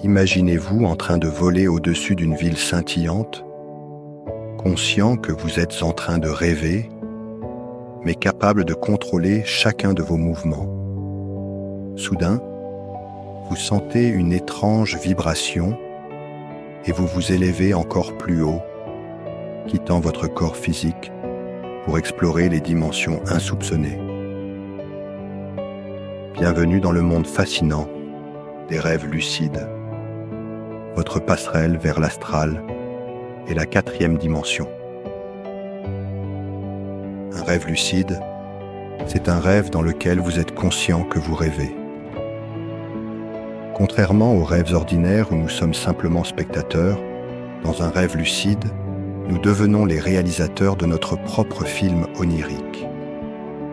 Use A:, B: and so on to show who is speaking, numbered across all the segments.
A: Imaginez-vous en train de voler au-dessus d'une ville scintillante, conscient que vous êtes en train de rêver, mais capable de contrôler chacun de vos mouvements. Soudain, vous sentez une étrange vibration et vous vous élevez encore plus haut, quittant votre corps physique pour explorer les dimensions insoupçonnées. Bienvenue dans le monde fascinant des rêves lucides, votre passerelle vers l'astral et la 4e dimension. Un rêve lucide, c'est un rêve dans lequel vous êtes conscient que vous rêvez. Contrairement aux rêves ordinaires où nous sommes simplement spectateurs, dans un rêve lucide, nous devenons les réalisateurs de notre propre film onirique.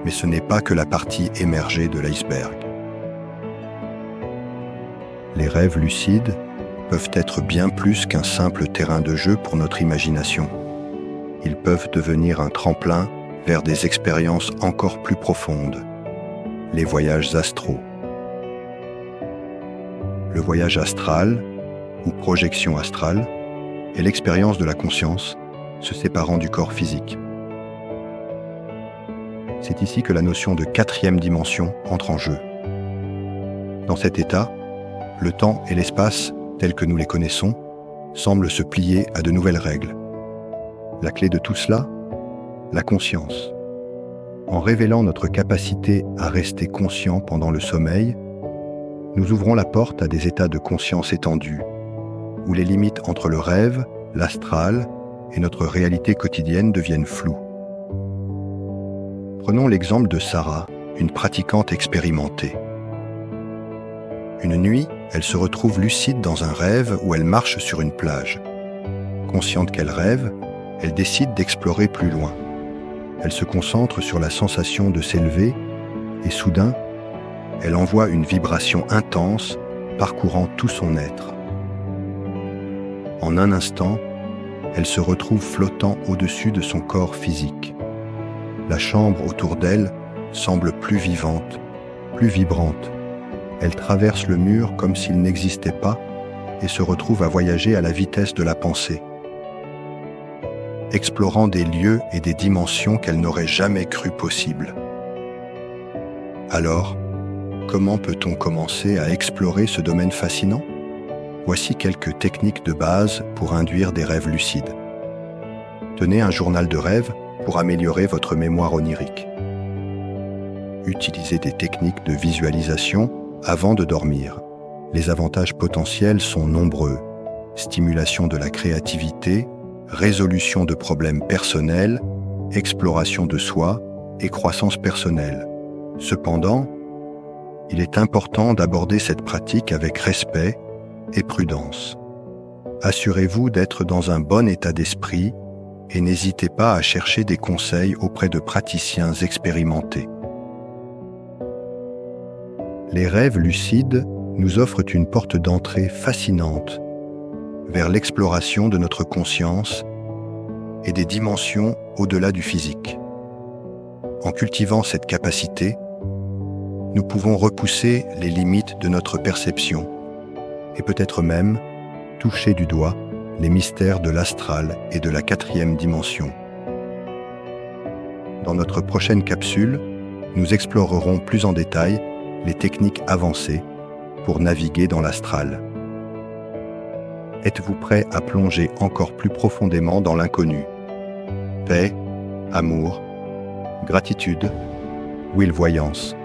A: Mais ce n'est pas que la partie émergée de l'iceberg. Les rêves lucides peuvent être bien plus qu'un simple terrain de jeu pour notre imagination. Ils peuvent devenir un tremplin vers des expériences encore plus profondes, les voyages astraux. Le voyage astral, ou projection astrale, est l'expérience de la conscience se séparant du corps physique. C'est ici que la notion de 4e dimension entre en jeu. Dans cet état, le temps et l'espace, tels que nous les connaissons, semblent se plier à de nouvelles règles. La clé de tout cela, la conscience. En révélant notre capacité à rester conscient pendant le sommeil, nous ouvrons la porte à des états de conscience étendus, où les limites entre le rêve, l'astral et notre réalité quotidienne deviennent floues. Prenons l'exemple de Sarah, une pratiquante expérimentée. Une nuit, elle se retrouve lucide dans un rêve où elle marche sur une plage. Consciente qu'elle rêve, elle décide d'explorer plus loin. Elle se concentre sur la sensation de s'élever et soudain, elle envoie une vibration intense parcourant tout son être. En un instant, elle se retrouve flottant au-dessus de son corps physique. La chambre autour d'elle semble plus vivante, plus vibrante. Elle traverse le mur comme s'il n'existait pas et se retrouve à voyager à la vitesse de la pensée, explorant des lieux et des dimensions qu'elle n'aurait jamais cru possibles. Alors, comment peut-on commencer à explorer ce domaine fascinant ? Voici quelques techniques de base pour induire des rêves lucides. Tenez un journal de rêve pour améliorer votre mémoire onirique. Utilisez des techniques de visualisation avant de dormir. Les avantages potentiels sont nombreux. Stimulation de la créativité, résolution de problèmes personnels, exploration de soi et croissance personnelle. Cependant, il est important d'aborder cette pratique avec respect et prudence. Assurez-vous d'être dans un bon état d'esprit et n'hésitez pas à chercher des conseils auprès de praticiens expérimentés. Les rêves lucides nous offrent une porte d'entrée fascinante vers l'exploration de notre conscience et des dimensions au-delà du physique. En cultivant cette capacité, nous pouvons repousser les limites de notre perception et peut-être même toucher du doigt les mystères de l'astral et de la 4e dimension. Dans notre prochaine capsule, nous explorerons plus en détail les techniques avancées pour naviguer dans l'astral. Êtes-vous prêt à plonger encore plus profondément dans l'inconnu ? Paix, amour, gratitude, Will Voyance.